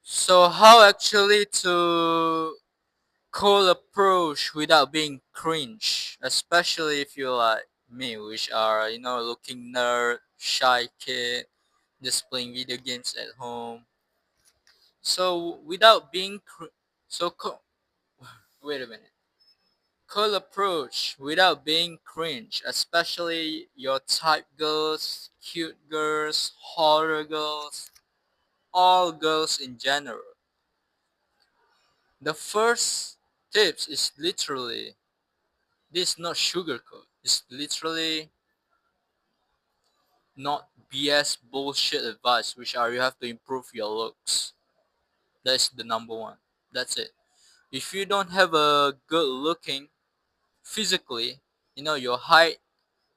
So how actually to cool approach without being cringe, especially if you like me, which are looking nerd, shy kid, just playing video games at home. So without being wait a minute. Cool approach without being cringe, especially your type girls, cute girls, horror girls, all girls in general. The first tips is literally this, not sugarcoat. It's literally not BS bullshit advice, which are you have to improve your looks. That's the number one. That's it. If you don't have a good looking physically, your height,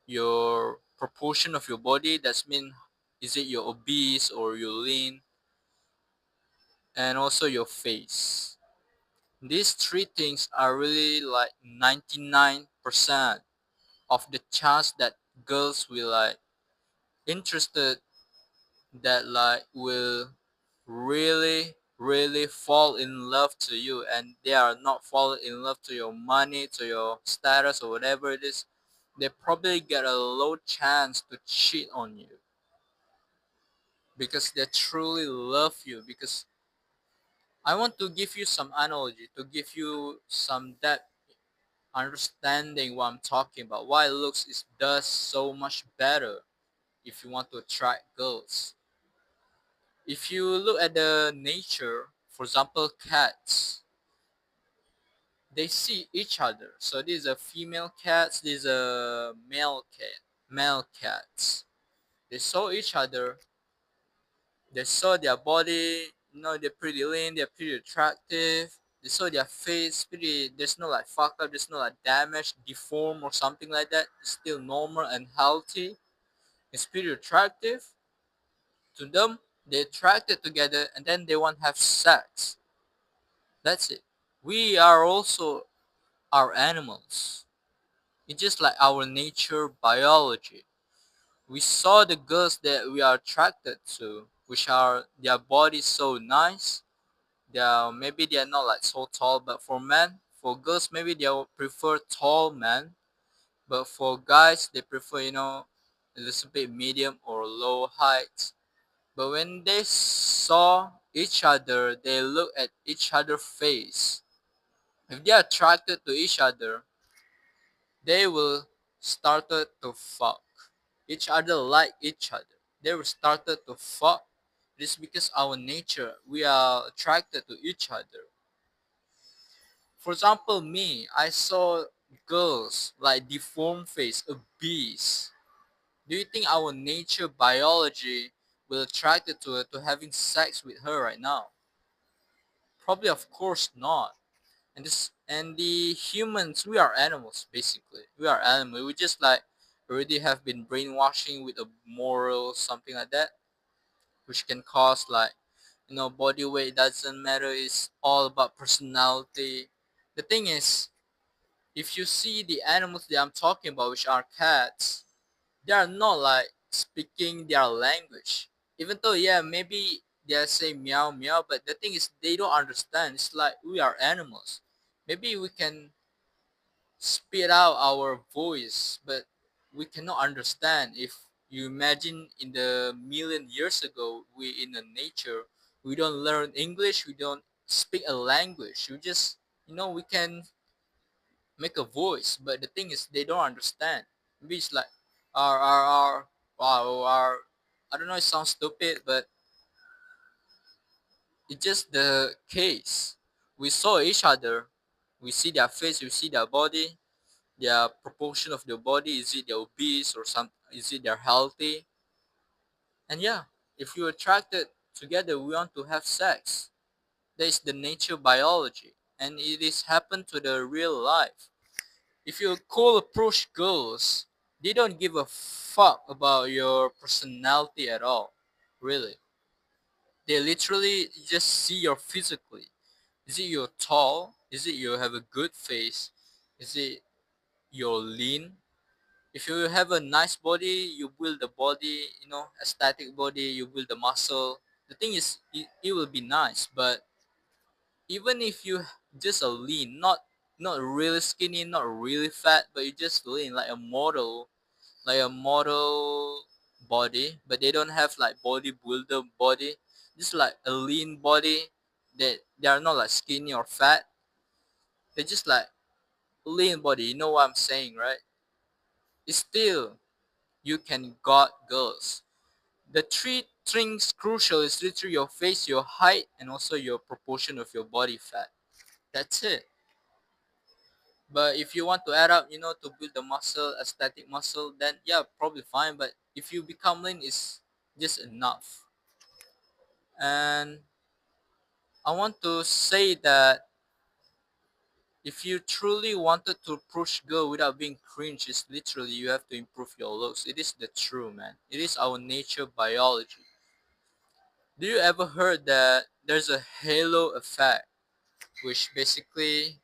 your proportion of your body, that's mean is it you're obese or you're lean, and also your face. These three things are really like 99% of the chance that girls will like interested, that like will really fall in love to you, and they are not falling in love to your money, to your status, or whatever it is. They probably get a low chance to cheat on you because they truly love you. Because I want to give you some analogy to give you some depth understanding what I'm talking about, why looks is does so much better if you want to attract girls. If you look at the nature, for example, cats, they see each other. So these are female cats, these are male cats. They saw each other, they saw their body, they're pretty lean, they're pretty attractive. They saw their face, pretty, there's no like fuck up, there's no like damage, deform or something like that. It's still normal and healthy. It's pretty attractive to them. They attracted together and then they want to have sex. That's it. We are also our animals. It's just like our nature biology. We saw the girls that we are attracted to, which are their bodies so nice. Maybe they are not like so tall, but for men, for girls maybe they will prefer tall men, but for guys they prefer a little bit medium or low height. But when they saw each other, they look at each other's face. If they are attracted to each other, they will started to fuck. Each other like each other. They will started to fuck. It is because our nature, we are attracted to each other. For example, me, I saw girls like deformed face, obese. Do you think our nature biology will attracted to having sex with her right now? Probably, of course not. And the humans, we are animals basically. We are animals. We just like already have been brainwashing with a moral something like that, which can cause like body weight doesn't matter. It's all about personality. The thing is, if you see the animals that I'm talking about, which are cats, they are not like speaking their language. Even though yeah, maybe they say meow meow, but the thing is they don't understand. It's like we are animals. Maybe we can spit out our voice, but we cannot understand. If you imagine in the million years ago, we in the nature, we don't learn English, we don't speak a language. We just we can make a voice, but the thing is they don't understand. Maybe it's like R wow R. I don't know. It sounds stupid, but it's just the case. We saw each other. We see their face. We see their body. Their proportion of their body. Is it they're obese or some? Is it they're healthy? And yeah, if you're attracted together, we want to have sex. That is the nature biology, and it is happened to the real life. If you cool approach girls, they don't give a fuck about your personality at all. Really. They literally just see your physically. Is it you're tall? Is it you have a good face? Is it you're lean? If you have a nice body, you build the body, aesthetic body, you build the muscle. The thing is, it will be nice, but even if you just a lean, not really skinny, not really fat, but you just lean like a model body, but they don't have like bodybuilder body, just like a lean body. That they are not like skinny or fat. They're just like lean body. You know what I'm saying, right? It's still you can got girls. The three things crucial is literally your face, your height, and also your proportion of your body fat. That's it. But if you want to add up, to build the muscle, aesthetic muscle, then yeah, probably fine. But if you become lean, it's just enough. And I want to say that if you truly wanted to push girl without being cringe, it's literally you have to improve your looks. It is the true, man. It is our nature biology. Do you ever heard that there's a halo effect, which basically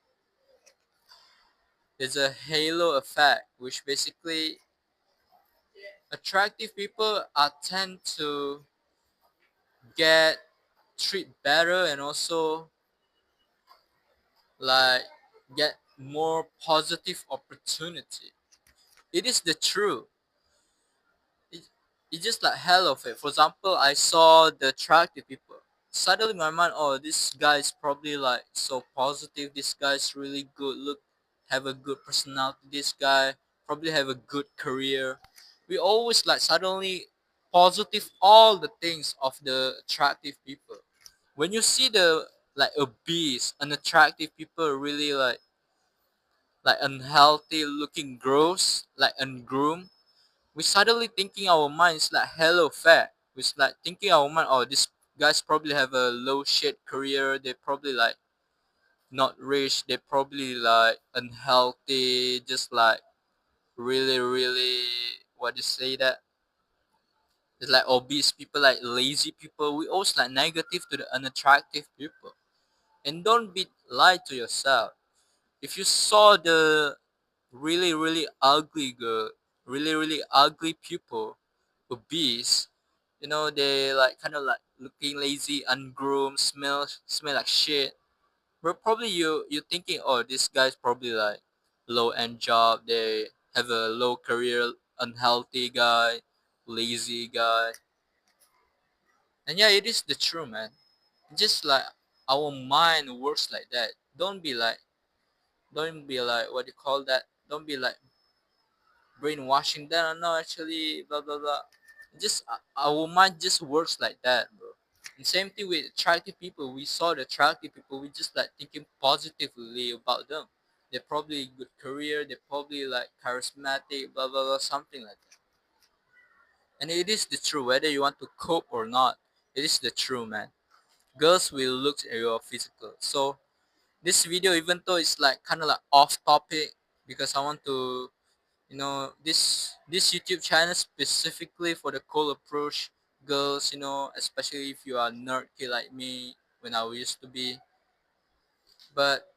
attractive people are tend to get treat better and also like get more positive opportunity. It is the truth. it, it's just like hell of it. For example, I saw the attractive people. Suddenly my mind, oh, this guy is probably like so positive. This guy's really good. Look, have a good personality. This guy probably have a good career. We always like suddenly positive all the things of the attractive people. When you see the like obese, unattractive people really like unhealthy looking gross, like ungroomed, we suddenly thinking our minds like hello fat. We like thinking our mind, oh, this guys probably have a low shit career. They probably like not rich. They probably like unhealthy. Just like really, really, what do you say that? It's like obese people, like lazy people. We always like negative to the unattractive people. And don't be lie to yourself. If you saw the really, really ugly girl, really, really ugly people, obese, they like kind of like looking lazy, ungroomed, smell like shit. But probably you thinking, oh, this guy's probably like low end job. They have a low career, unhealthy guy, lazy guy. And yeah, it is the truth, man. Just like our mind works like that. Don't be like what do you call that? Don't be like brainwashing them. No, actually, blah blah blah. Just our mind just works like that, bro. And same thing with attractive people. We saw the attractive people. We just like thinking positively about them. They're probably good career. They're probably like charismatic, blah blah blah, something like that. And it is the truth. Whether you want to cope or not, it is the truth, man. Girls will look at your physical. So this video, even though it's like kind of like off topic, because I want to this YouTube channel specifically for the cold approach girls, especially if you are nerdy like me when I used to be. But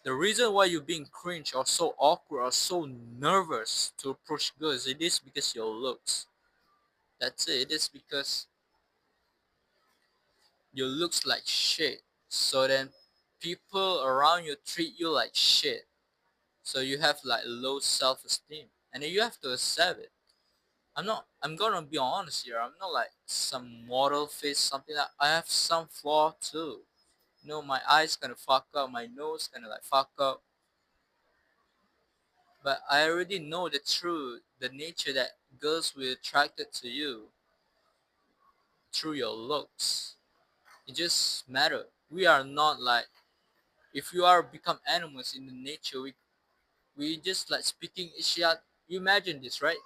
the reason why you're being cringe or so awkward or so nervous to approach girls, it is because your looks. That's it. It is because your looks like shit. So then people around you treat you like shit. So you have like low self-esteem, and then you have to accept it. I'm gonna be honest here. I'm not like some model face, something that I have some flaw too. My eyes gonna fuck up, my nose gonna like fuck up. But I already know the truth, the nature that girls will attracted to you through your looks. It just matter. We are not like, if you are become animals in the nature, we just like speaking shit out. You imagine this, right?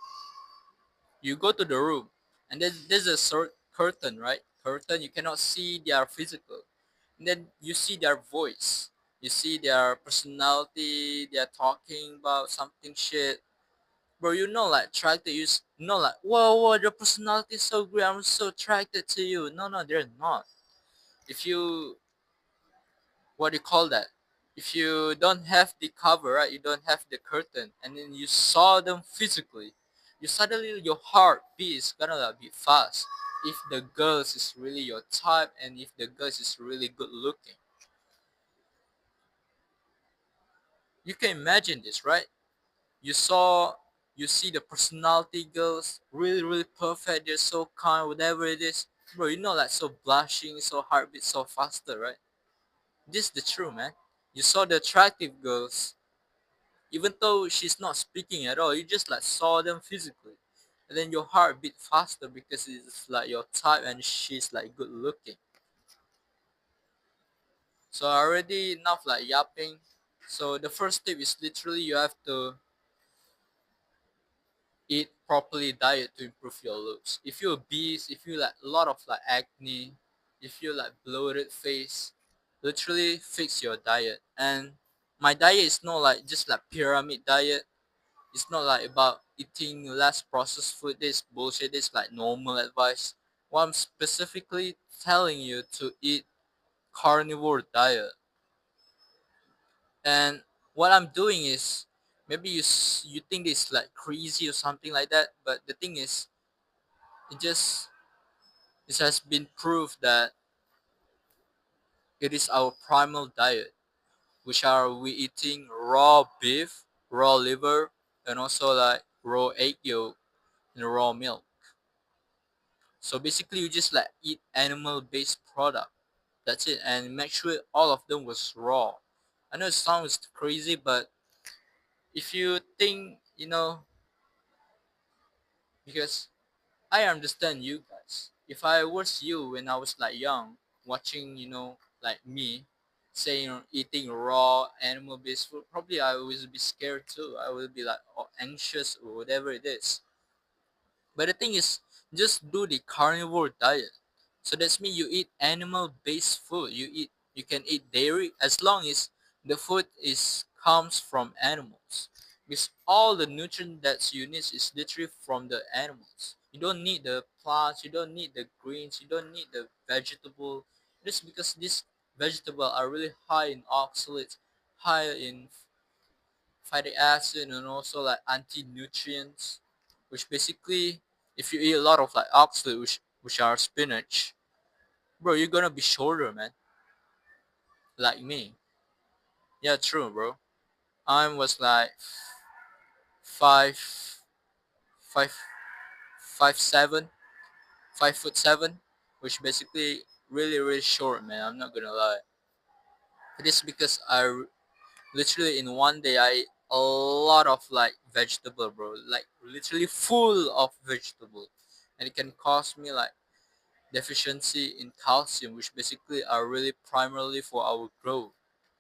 You go to the room, and then there's a sort curtain, right? Curtain, you cannot see their physical, and then you see their voice, you see their personality. They're talking about something shit, bro. Like attracted, like, whoa, your personality is so great, I'm so attracted to you. No, they're not. If you, what do you call that, if you don't have the cover, right, you don't have the curtain, and then you saw them physically, you suddenly, your heartbeat is gonna like, be fast. if the girls is really your type and if the girls is really good looking. You can imagine this, right? You saw, you see the personality girls, really, really perfect. They're so kind, whatever it is, bro. You know, like so blushing, so heartbeat, so faster, right? This is the truth, man. You saw the attractive girls, even though she's not speaking at all. You just like saw them physically, and then your heart beat faster because it's like your type and she's like good looking. So already enough like yapping. So the first tip is literally you have to eat properly diet to improve your looks. If you're obese, if you like a lot of like acne, if you like bloated face, literally fix your diet. And my diet is not like just like pyramid diet. It's not like about eating less processed food. This bullshit. This like normal advice. What I'm specifically telling you to eat carnivore diet. And what I'm doing is maybe you think it's like crazy or something like that, but the thing is it just it has been proved that it is our primal diet, which are we eating raw beef, raw liver, and also like raw egg yolk and raw milk. So basically, you just like eat animal-based product. That's it, and make sure all of them was raw. I know it sounds crazy, but if you think, because I understand you guys. If I was you when I was like young, watching, like me, saying eating raw animal-based food, probably I would be scared too. I would be like anxious or whatever it is. But the thing is, just do the carnivore diet. So that's mean you eat animal-based food. You can eat dairy as long as the food is comes from animals. Because all the nutrient that you need is literally from the animals. You don't need the plants, you don't need the greens, you don't need the vegetable. Just because these vegetables are really high in oxalates, high in fatty acid, and also like anti-nutrients, which basically if you eat a lot of like oxalate, which are spinach, bro, you're gonna be shorter, man, like me. Yeah, true, bro. I was like five five 5'7", 5'7", which basically really really short, man. I'm not gonna lie. It is because literally in one day I ate a lot of like vegetable, bro, like literally full of vegetable, and it can cause me like deficiency in calcium, which basically are really primarily for our growth,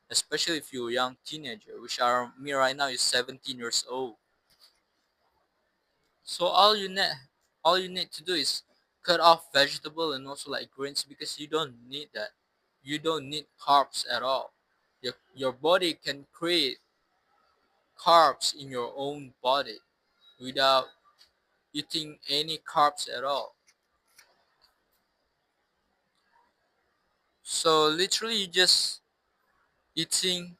especially if you're a young teenager, which are me right now is 17 years old. So all you need to do is cut off vegetable and also like grains because you don't need that. You don't need carbs at all. Your body can create carbs in your own body without eating any carbs at all. So literally you just eating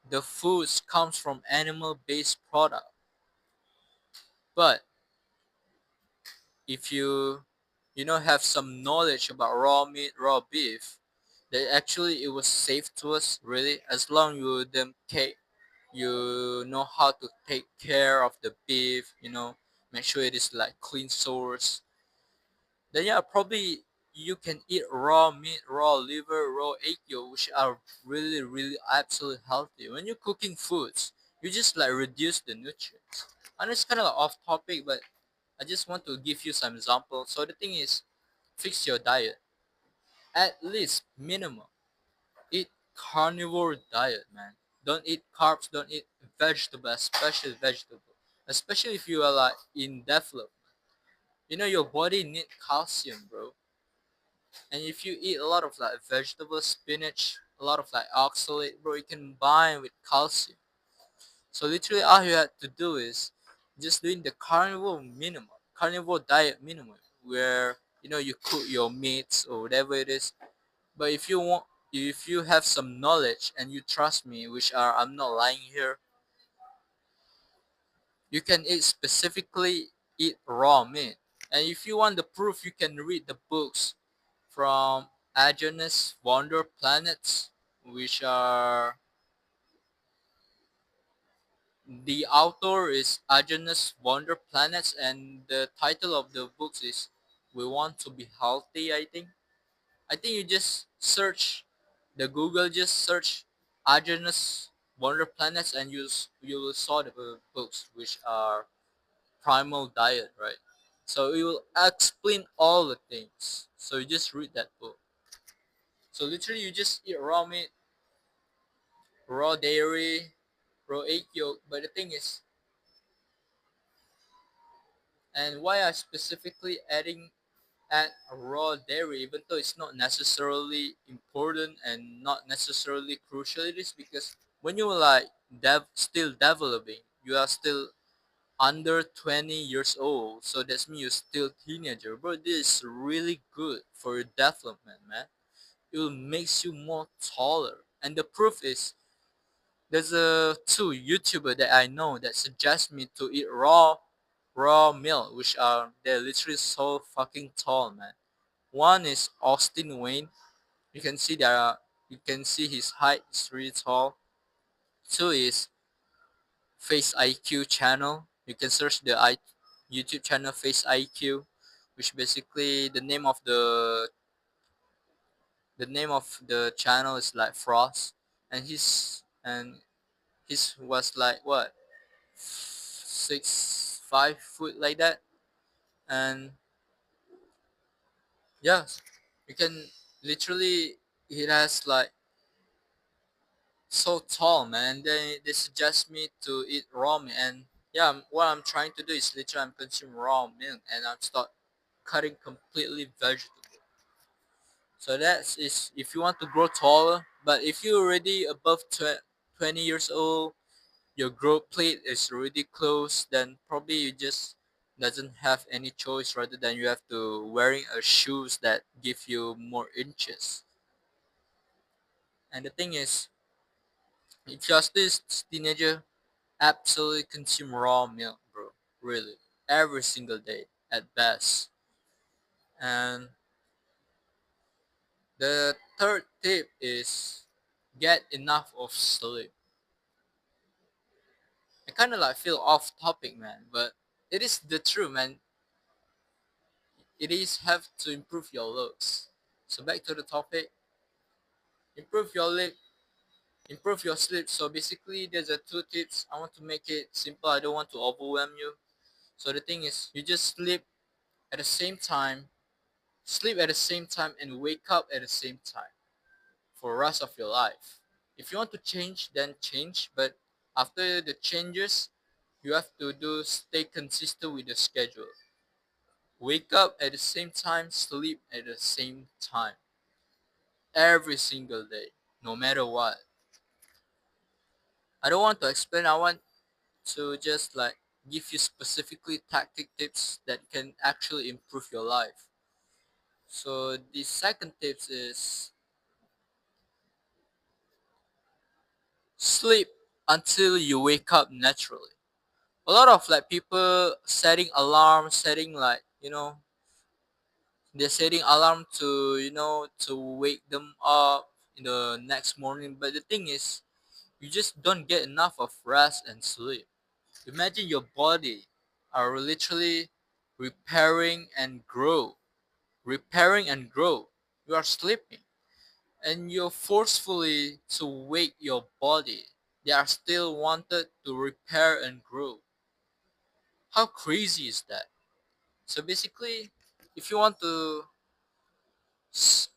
the foods comes from animal based product. But if you have some knowledge about raw meat, raw beef, that actually it was safe to us really as long you know how to take care of the beef, make sure it is like clean source. Then yeah, probably you can eat raw meat, raw liver, raw egg yolk, which are really, really absolutely healthy. When you're cooking foods, you just like reduce the nutrients. I know it's kind of like off topic, but I just want to give you some examples. So the thing is, fix your diet. At least minimum, eat carnivore diet, man. Don't eat carbs. Don't eat vegetable, especially vegetable. Especially if you are like in development. Your body need calcium, bro. And if you eat a lot of like vegetable, spinach, a lot of like oxalate, bro, you can combine with calcium. So literally all you have to do is just doing the carnivore diet minimum, where you cook your meats or whatever it is. But if you have some knowledge and you trust me, which are I'm not lying here, you can eat specifically eat raw meat. And if you want the proof, you can read the books from Agenus Wonder Planets, which are the author is Agenus Wonder Planets, and the title of the books is "We Want to Be Healthy." I think you just search the Google, just search Agenus Wonder Planets, and you will saw the books which are Primal Diet, right? So it will explain all the things. So you just read that book. So literally, you just eat raw meat, raw dairy, raw egg yolk. But the thing is, and why I specifically add raw dairy, even though it's not necessarily important and not necessarily crucial, it is because when you're like still developing, you are still under 20 years old, so that's mean you're still teenager, bro. This is really good for your development, man. It will makes you more taller, and the proof is there's a two YouTuber that I know that suggest me to eat raw milk, which are they're literally so fucking tall, man. One is Austin Wayne. You can see you can see his height is really tall. Two is Face IQ channel. You can search the YouTube channel Face IQ, which basically the name of the channel is like Frost, and his was like what 6'5" like that, and yeah, you can literally it has like so tall, man. They suggest me to eat raw meat, and yeah, what I'm trying to do is literally I'm consuming raw milk, and I'm start cutting completely vegetable. So that's is if you want to grow taller. But if you're already above 20 years old, your growth plate is already close, then probably you just doesn't have any choice rather than you have to wearing a shoes that give you more inches. And the thing is, if you're still teenager, absolutely consume raw milk, bro. Really, every single day at best. And the third tip is get enough of sleep. I kind of like feel off topic, man, but it is the truth, man. It is have to improve your looks. So back to the topic, improve your look, improve your sleep. So basically, there's a two tips. I want to make it simple. I don't want to overwhelm you. So the thing is, you just at the same time, sleep at the same time, and wake up at the same time for the rest of your life. If you want to change, then change. But after the changes, you have to do stay consistent with the schedule. Wake up at the same time, sleep at the same time. Every single day, no matter what. I don't want to explain, I want to just like give you specifically tactic tips that can actually improve your life. So the second tips is sleep until you wake up naturally. A lot of like people setting alarm, setting like, they're setting alarm to, to wake them up in the next morning. But the thing is, you just don't get enough of rest and sleep. Imagine your body are literally repairing and grow. Repairing and grow. You are sleeping. And you're forcefully to wake your body. They are still wanted to repair and grow. How crazy is that? So basically, if you want to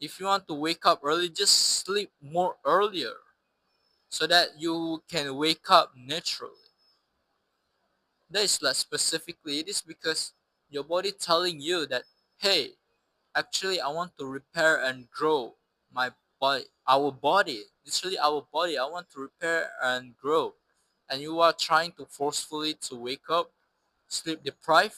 if you want to wake up early, just sleep more earlier so that you can wake up naturally. That is like specifically it is because your body telling you that, hey, actually I want to repair and grow my body, our body, literally our body. I want to repair and grow, and you are trying to forcefully to wake up, sleep deprived.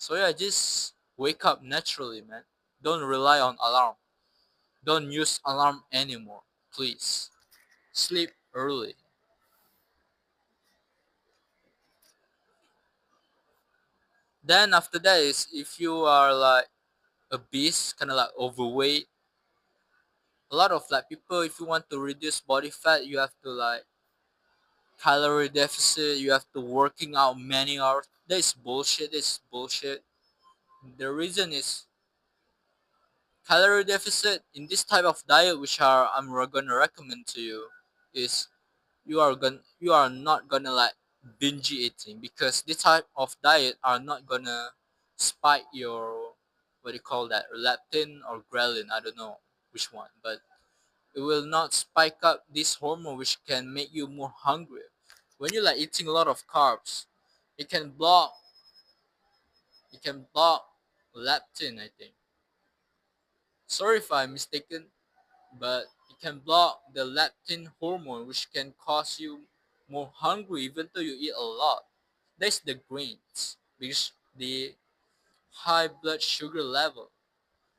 So yeah, just wake up naturally, man. Don't rely on alarm. Don't use alarm anymore, please. Sleep early. Then after that is if you are like obese, kind of like overweight, a lot of like people, if you want to reduce body fat, you have to like calorie deficit, you have to working out many hours. That is bullshit. This bullshit. The reason is calorie deficit in this type of diet, which are gonna recommend to you, is you are not gonna like binge eating, because this type of diet are not gonna spike your, what do you call that, leptin or ghrelin, I don't know which one, but it will not spike up this hormone which can make you more hungry. When you like eating a lot of carbs, it can block it can block leptin, I think. Sorry if I'm mistaken, but it can block the leptin hormone, which can cause you more hungry even though you eat a lot. That's the grains, because the high blood sugar level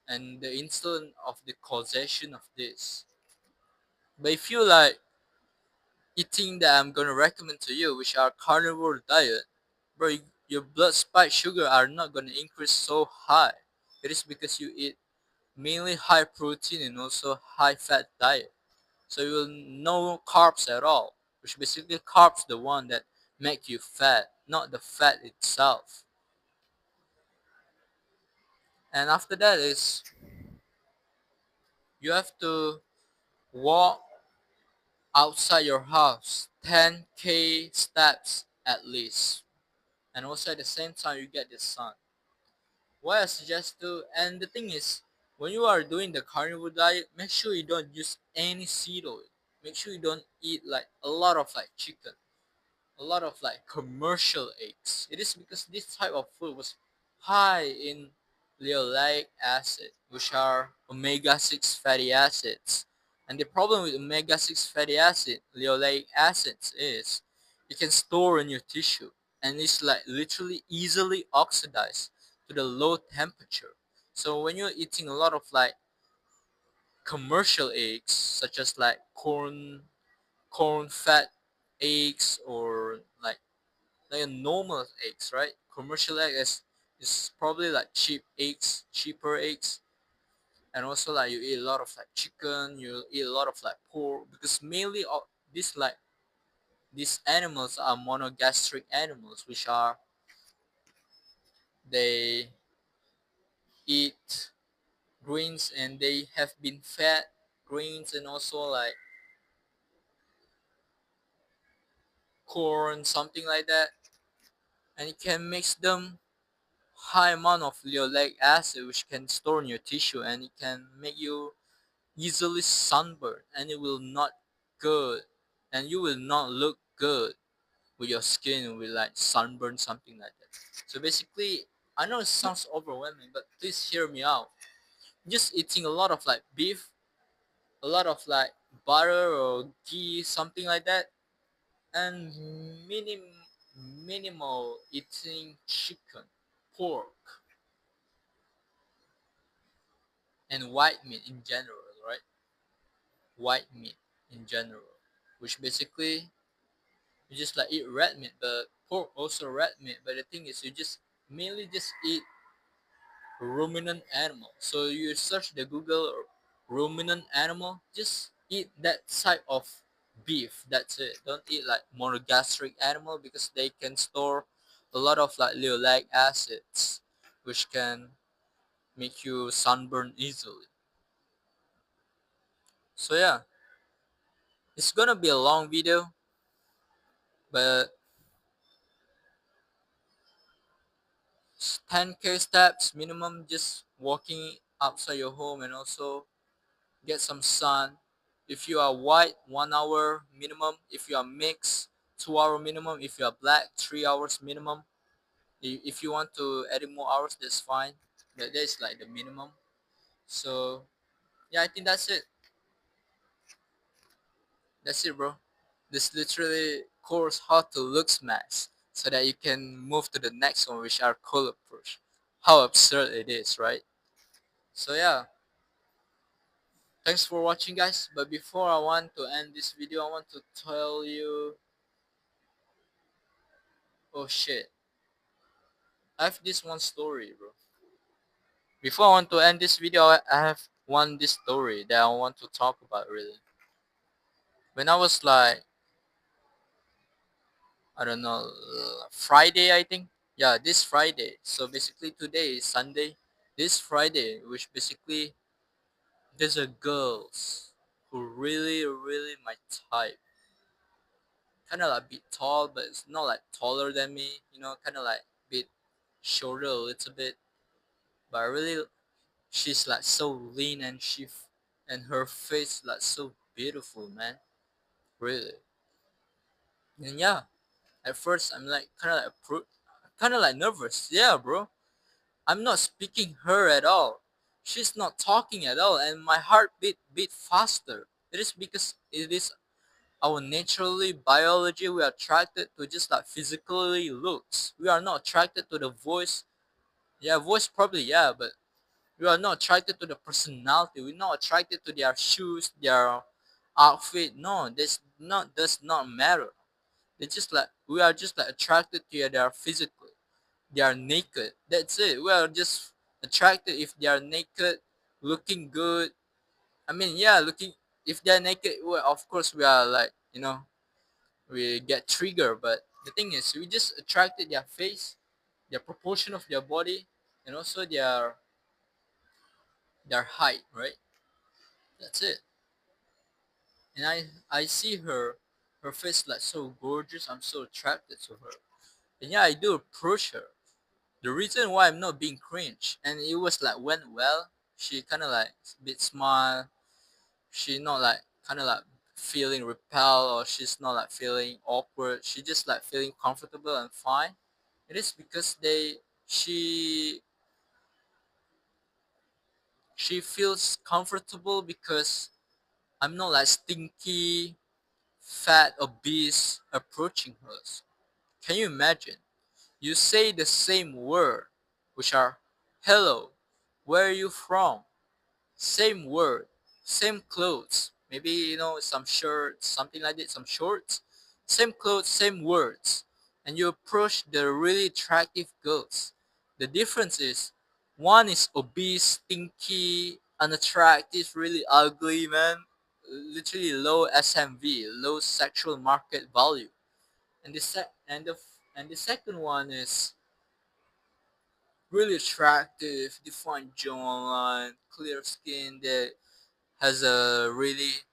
and the insulin of the causation of this. But if you like eating that I'm gonna recommend to you, which are carnivore diet, bro, your blood spike sugar are not gonna increase so high. It is because you eat mainly high protein and also high fat diet. So you will no carbs at all, which basically carbs the one that make you fat, not the fat itself. And after that is you have to walk outside your house 10k steps at least, and also at the same time you get the sun. What I suggest to, and the thing is, when you are doing the carnivore diet, make sure you don't use any seed oil. Make sure you don't eat like a lot of like chicken, a lot of like commercial eggs. It is because this type of food was high in linoleic acid, which are omega-6 fatty acids. And the problem with omega-6 fatty acid, linoleic acids, is it can store in your tissue and it's like literally easily oxidized to the low temperature. So when you're eating a lot of like commercial eggs, such as like corn fat eggs, or like a normal eggs, right? Commercial egg is probably like cheaper eggs, and also like you eat a lot of like chicken, you eat a lot of like pork, because mainly all these like these animals are monogastric animals, which are they eat greens and they have been fed greens and also like corn, something like that, and it can mix them high amount of linoleic acid, which can store in your tissue and it can make you easily sunburn, and it will not good, and you will not look good with your skin with like sunburn, something like that. So basically, I know it sounds overwhelming, but please hear me out. Just eating a lot of like beef, a lot of like butter or ghee, something like that, and minimal eating chicken, pork, and white meat in general, right? White meat in general, which basically you just like eat red meat, but pork also red meat. But the thing is, you just mainly just eat ruminant animal. So you search the Google ruminant animal, just eat that type of beef. That's it. Don't eat like monogastric animal, because they can store a lot of like linoleic acids, which can make you sunburn easily. So yeah, it's gonna be a long video, but 10k steps minimum, just walking outside your home, and also get some sun. If you are white, 1 hour minimum. If you are mixed, 2 hour minimum. If you are black, 3 hours minimum. If you want to add in more hours, that's fine. But that's like the minimum. So yeah, I think that's it. That's it, bro. This literally course how to look smash, so that you can move to the next one, which are color push. How absurd it is, right? So yeah, thanks for watching, guys. But before I want to end this video, I want to tell you, oh shit, I have this one story, bro. Before I want to end this video, I have this story that I want to talk about really. When I was like, I don't know, Friday, I think. Yeah, this Friday. So basically today is Sunday. This Friday, which basically there's a girls who really my type. Kind of like bit tall, but it's not like taller than me. You know, kind of like bit shorter a little bit. But I really, she's like so lean and and her face like so beautiful, man. Really. And yeah, at first I'm like kind of like nervous. Yeah, bro. I'm not speaking her at all. She's not talking at all, and my heart beat faster. It is because it is our naturally biology. We are attracted to just like physically looks. We are not attracted to the voice. Yeah, voice probably yeah, but we are not attracted to the personality. We're not attracted to their shoes, their outfit. No, this not does not matter. It's just like we are just like attracted to their physically. They are naked. That's it. We are just attracted if they are naked, looking good. I mean, yeah, looking if they're naked, well, of course we are like we get triggered. But the thing is, we just attracted their face, their proportion of their body, and also their height, right? That's it. And I see her face like so gorgeous. I'm so attracted to her. And yeah, I do approach her. The reason why I'm not being cringe, and it was like went well. She kind of like bit smile. She not like kind of like feeling repelled, or she's not like feeling awkward. She just like feeling comfortable and fine. It is because she feels comfortable because I'm not like stinky, fat, obese approaching her. Can you imagine? You say the same word, which are hello, where are you from? Same word, same clothes. Maybe some shirts, something like that, some shorts. Same clothes, same words. And you approach the really attractive girls. The difference is one is obese, stinky, unattractive, really ugly, man. Literally low SMV, low sexual market value. And the second one is really attractive, defined jawline, clear skin that has a really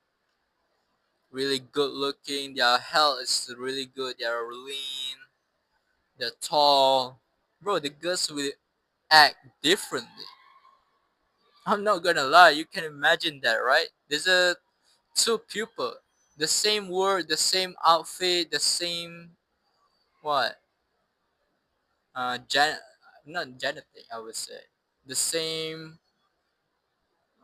good looking. Their health is really good. They are lean. They're tall. Bro, the girls will act differently. I'm not gonna lie. You can imagine that, right? There's a two people, the same word, the same outfit, the same what? Jan, not genetic. I would say the same.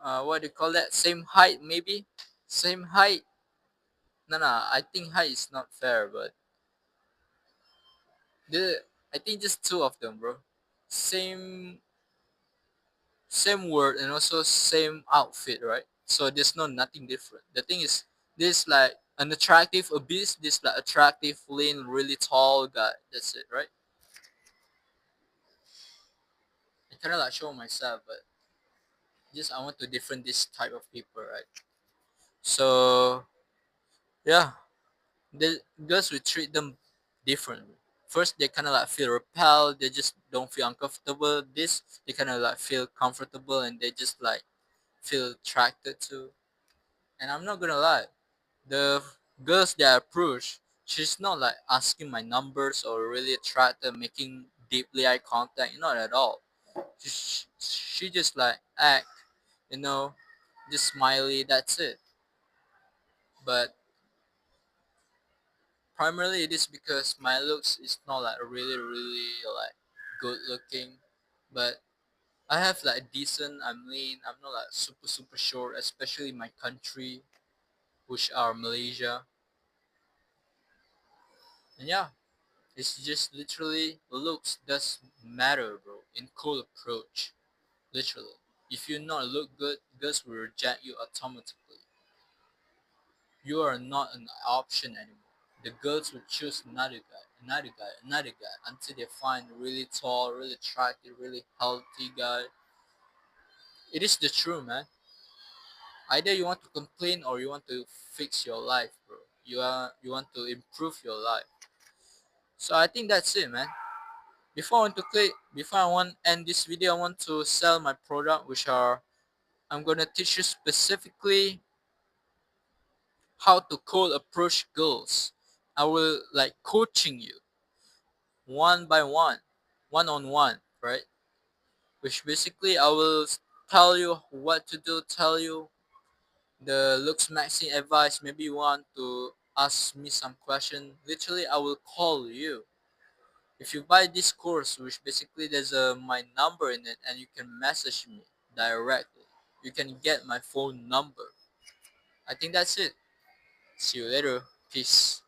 What do you call that? Same height, maybe. Same height. No, no. I think height is not fair, but the I think just two of them, bro. Same same word and also same outfit, right? So there's no nothing different. The thing is, this like an attractive obese, this like attractive lean, really tall guy. That's it, right? I kind of like show myself, but just I want to different this type of people, right? So yeah, the girls we treat them differently. First, they kind of like feel repelled. They just don't feel uncomfortable. This they kind of like feel comfortable and they just like feel attracted to. And I'm not gonna lie, the girls that I approach, she's not like asking my numbers or really attracted, making deeply eye contact. Not at all. She just like act, you know, just smiley. That's it. But primarily it is because my looks is not like really like good looking, but I have like decent. I'm lean. I'm not like super short, especially in my country, which are Malaysia. And yeah, it's just literally looks does matter, bro. In cool approach, literally. If you not look good, girls will reject you automatically. You are not an option anymore. the girls would choose another guy, another guy, another guy until they find a really tall, really attractive, really healthy guy. It is the truth, man. Either you want to complain or you want to fix your life, bro. You want to improve your life. So I think that's it, man. Before I want to end this video, I want to sell my product, which are I'm gonna teach you specifically how to cold approach girls. I will like coaching you one by one on one, right? Which basically I will tell you what to do, tell you the looks maxing advice. Maybe you want to ask me some question. Literally, I will call you. If you buy this course, which basically there's my number in it, and you can message me directly. You can get my phone number. I think that's it. See you later. Peace.